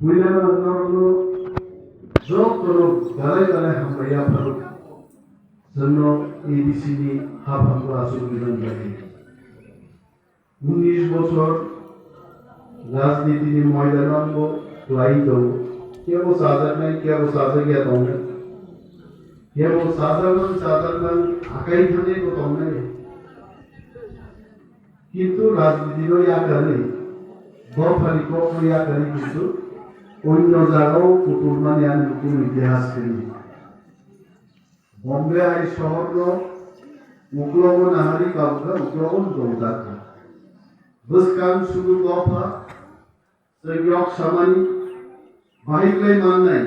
William Job Galay Galay Hamaya Paruk Zeno ABCD Hapangu Asur Bilang Gadi 19 বছর রাজনীতির ময়দানঙ্গ লাইত কেবল সাজার নাই কেবল সাজা গিয়া তমনে কেবল সাজার আকাই থানে তো তমনে কিন্তু রাজনীতির আকারে গফালি কফরি আকারে কিন্তু অন্য জায়গাও পুতুল মানে আর নতুন ইতিহাস পেলি বম্বে আই শহর উগ্রবন আহারি কাউকা উগ্রবন দৌদাকা Buskan sugu gofa segiok samani bahik lai mannai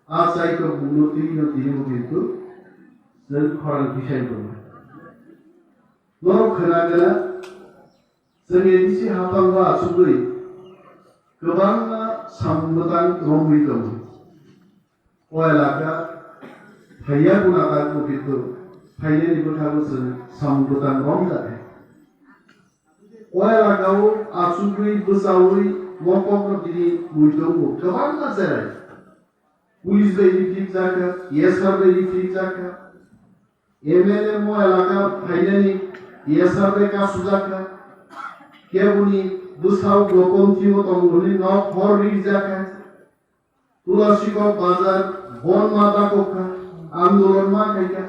asai ko bunoti no tiru bitu sen khoran kisai ko no khana gana senge disi hapangwa asugui gobang sambutan romui ko oelaka phaya gunaka ko bitu phaya ni bothago sen sambutan romda Oya gawo asugui busawi mokok diri muitongo kawan nazar pulis be diri jaka yesar be diri jaka MLA mo elaka finally yesar be ka sujaka kebuni busau gokonti mo tongoli no for ri jaka tulasi ko bazar bon mata kokka andolon ma kaika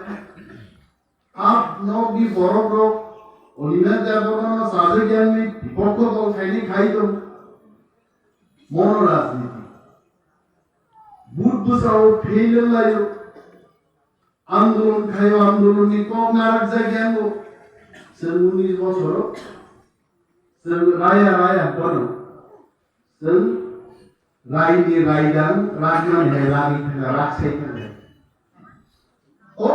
ap no bi borobro অলিমের যাবনা সাজে জ্ঞানী বিপক্ষ দল খাইনি খাইত মন রাজনীতি Buddha Sao ফেইলে লাইও আন্দোলন খাইও আন্দোলনী কম নারক জায়গায় সে 19 বছর সে রায়া বন সে রাইনি রাইদান রাজমান হে লাগি রাখছে ও